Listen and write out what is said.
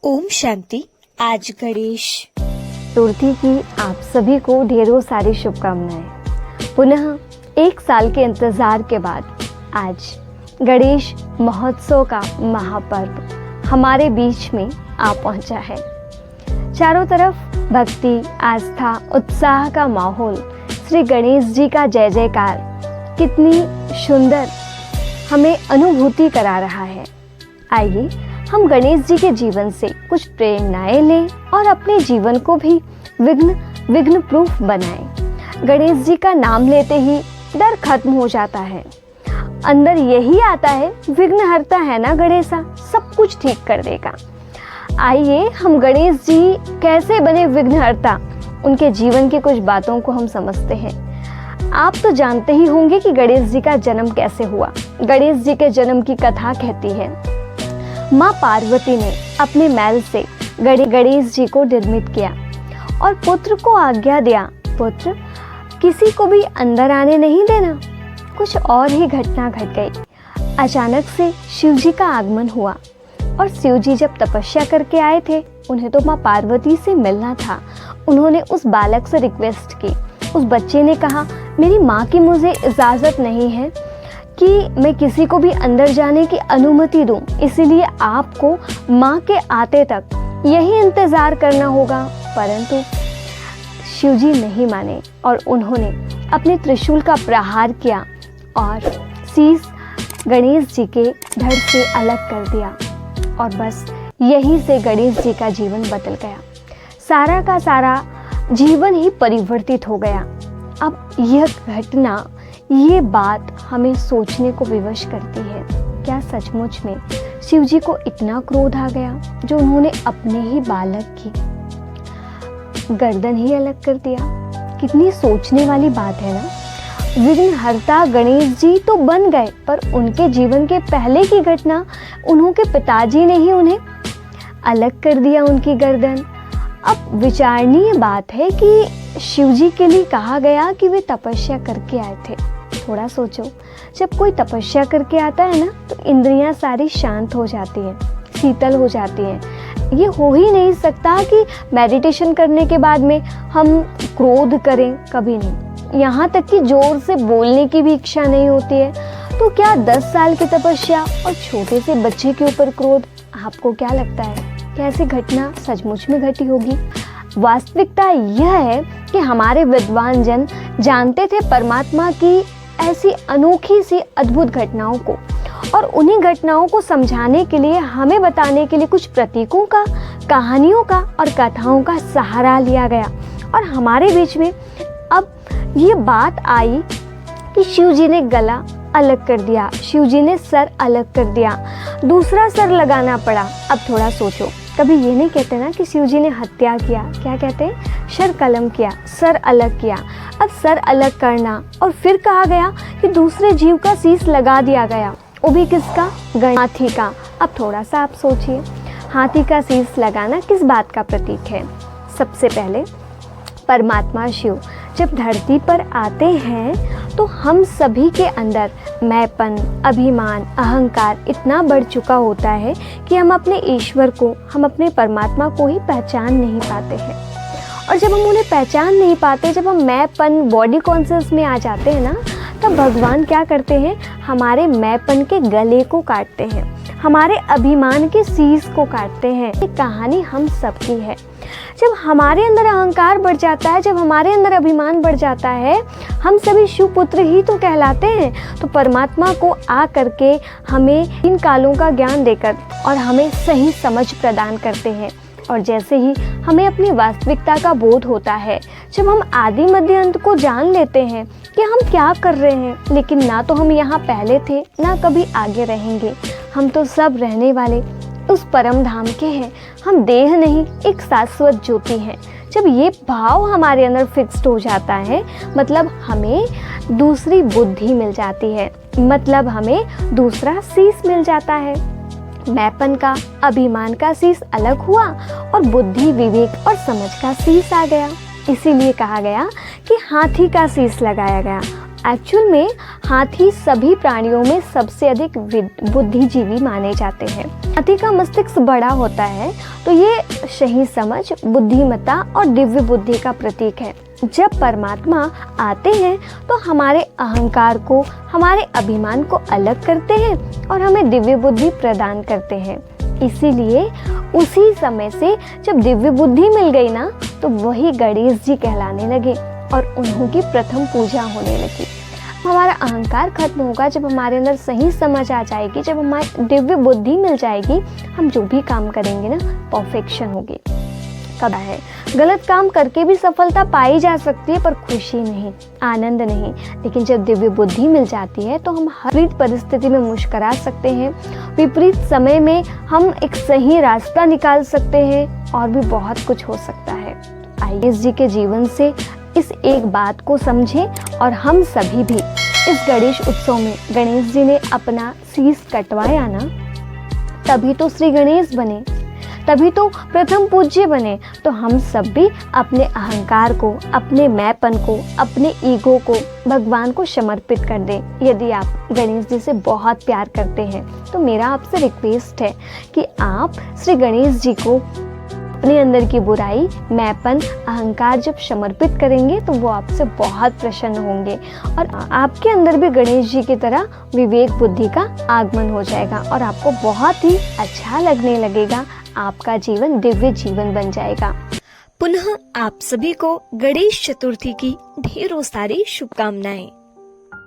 ओम शांति। आज गणेश चतुर्थी की आप सभी को ढेरों सारी शुभकामनाएं। पुनः एक साल के इंतजार के बाद आज गणेश महोत्सव का महापर्व हमारे बीच में आ पहुंचा है। चारों तरफ भक्ति, आस्था, उत्साह का माहौल, श्री गणेश जी का जय जयकार कितनी सुंदर हमें अनुभूति करा रहा है। आइए हम गणेश जी के जीवन से कुछ प्रेरणाएं लें और अपने जीवन को भी विघ्न प्रूफ बनाएं। गणेश जी का नाम लेते ही डर खत्म हो जाता है। अंदर यही आता है, विघ्नहर्ता है ना गणेशा, सब कुछ ठीक कर देगा। आइए हम गणेश जी कैसे बने विघ्नहर्ता, उनके जीवन की कुछ बातों को हम समझते हैं। आप तो जानते ही होंगे कि गणेश जी का जन्म कैसे हुआ। गणेश जी के जन्म की कथा कहती है, माँ पार्वती ने अपने मैल से गणेश जी को निर्मित किया और पुत्र को आज्ञा दिया, पुत्र किसी को भी अंदर आने नहीं देना। कुछ और ही घटना घट गई। अचानक से शिव जी का आगमन हुआ और शिव जी जब तपस्या करके आए थे, उन्हें तो माँ पार्वती से मिलना था। उन्होंने उस बालक से रिक्वेस्ट की। उस बच्चे ने कहा, मेरी माँ की मुझे इजाज़त नहीं है कि मैं किसी को भी अंदर जाने की अनुमति दूं, इसीलिए आपको माँ के आते तक यही इंतज़ार करना होगा। परंतु शिवजी नहीं माने और उन्होंने अपने त्रिशूल का प्रहार किया और शीश गणेश जी के धड़ से अलग कर दिया और बस यहीं से गणेश जी का जीवन बदल गया। सारा का सारा जीवन ही परिवर्तित हो गया। अब यह घटना, ये बात हमें सोचने को विवश करती है। क्या सचमुच में शिव जी को इतना क्रोध आ गया जो उन्होंने अपने ही बालक की गर्दन ही अलग कर दिया? कितनी सोचने वाली बात है ना। विघ्नहर्ता गणेश जी तो बन गए, पर उनके जीवन के पहले की घटना, उनके पिताजी ने ही उन्हें अलग कर दिया, उनकी गर्दन। अब विचारणीय बात है कि शिव जी के लिए कहा गया कि वे तपस्या करके आए थे। थोड़ा सोचो, जब कोई तपस्या करके आता है ना, तो इंद्रियां सारी शांत हो जाती हैं, शीतल हो जाती हैं। ये हो ही नहीं सकता कि मेडिटेशन करने के बाद में हम क्रोध करें, कभी नहीं। यहाँ तक कि जोर से बोलने की भी इच्छा नहीं होती है। तो क्या 10 साल की तपस्या और छोटे से बच्चे के ऊपर क्रोध? आपको क्या लगता है, कैसी घटना सचमुच में घटी होगी? वास्तविकता यह है कि हमारे विद्वान जन जानते थे परमात्मा की ऐसी अनोखी सी अद्भुत घटनाओं को, और उन्हीं घटनाओं को समझाने के लिए, हमें बताने के लिए कुछ प्रतीकों का, कहानियों का और कथाओं का सहारा लिया गया। और हमारे बीच में अब ये बात आई कि शिव जी ने गला अलग कर दिया, शिव जी ने सर अलग कर दिया, दूसरा सर लगाना पड़ा। अब थोड़ा सोचो, कभी ये नहीं कहते ना कि शिव जी ने हत्या किया, क्या कहते हैं, शर कलम किया, सर अलग किया। अब सर अलग करना, और फिर कहा गया कि दूसरे जीव का शीश लगा दिया गया, वो भी किसका? हाथी का। अब थोड़ा सा आप सोचिए, हाथी का शीश लगाना किस बात का प्रतीक है? सबसे पहले परमात्मा शिव जब धरती पर आते हैं तो हम सभी के अंदर मैंपन, अभिमान, अहंकार इतना बढ़ चुका होता है कि हम अपने ईश्वर को, हम अपने परमात्मा को ही पहचान नहीं पाते हैं। और जब हम उन्हें पहचान नहीं पाते, जब हम मैंपन, बॉडी कॉन्शियस में आ जाते हैं ना, तब भगवान क्या करते हैं, हमारे मैंपन के गले को काटते हैं, हमारे अभिमान के शीश को काटते हैं। ये कहानी हम सबकी है। जब हमारे अंदर अहंकार बढ़ जाता है, जब हमारे अंदर अभिमान बढ़ जाता है, हम सभी शिव पुत्र ही तो कहलाते हैं। तो परमात्मा को आ करके हमें इन कालों का ज्ञान देकर और हमें सही समझ प्रदान करते हैं। और जैसे ही हमें अपनी वास्तविकता का बोध होता है, जब हम आदि मध्य अंत को जान लेते हैं कि हम क्या कर रहे हैं, लेकिन ना तो हम यहाँ पहले थे, ना कभी आगे रहेंगे, हम तो सब रहने वाले उस परम धाम के हैं। हम देह नहीं, एक शाश्वत ज्योति हैं। जब ये भाव हमारे अंदर फिक्स्ड हो जाता है, मतलब हमें दूसरी बुद्धि मिल जाती है, मतलब हमें दूसरा शीश मिल जाता है। मैंपन का, अभिमान का शीश अलग हुआ और बुद्धि, विवेक और समझ का शीश आ गया। इसीलिए कहा गया कि हाथी का शीश लगाया गया। एक्चुअल में हाथी सभी प्राणियों में सबसे अधिक बुद्धिजीवी माने जाते हैं। हाथी का मस्तिष्क बड़ा होता है, तो ये सही समझ, बुद्धिमत्ता और दिव्य बुद्धि का प्रतीक है। जब परमात्मा आते हैं तो हमारे अहंकार को, हमारे अभिमान को अलग करते हैं और हमें दिव्य बुद्धि प्रदान करते हैं। इसीलिए उसी समय से जब दिव्य बुद्धि मिल गई ना, तो वही गणेश जी कहलाने लगे और उन्हीं की प्रथम पूजा होने लगी। हमारा अहंकार खत्म होगा जब हमारे अंदर सही समझ आ जाएगी, जब हमारी दिव्य बुद्धि मिल जाएगी, हम जो भी काम करेंगे ना, परफेक्शन होगी। कब है गलत काम करके भी सफलता पाई जा सकती है, पर खुशी नहीं, आनंद नहीं। लेकिन जब दिव्य बुद्धि मिल जाती है तो हम हर परिस्थिति में मुस्कुरा सकते हैं, विपरीत समय में हम एक सही रास्ता निकाल सकते हैं और भी बहुत कुछ हो सकता है। आइए जी के जीवन से इस एक बात को समझें और हम सभी भी इस गणेश उत्सव में गणेश जी ने अपना शीश कटवाया ना, तभी तो श्री गणेश बने, तभी तो प्रथम पूज्य बने। तो हम सब भी अपने अहंकार को, अपने मैंपन को, अपने ईगो को भगवान को समर्पित कर दें। यदि आप गणेश जी से बहुत प्यार करते हैं तो मेरा आपसे रिक्वेस्ट है कि आप श्री गणेश जी को अपने अंदर की बुराई, मैंपन, अहंकार जब समर्पित करेंगे तो वो आपसे बहुत प्रसन्न होंगे और आपके अंदर भी गणेश जी की तरह विवेक बुद्धि का आगमन हो जाएगा और आपको बहुत ही अच्छा लगने लगेगा। आपका जीवन दिव्य जीवन बन जाएगा। पुनः आप सभी को गणेश चतुर्थी की ढेरों सारी शुभकामनाएं।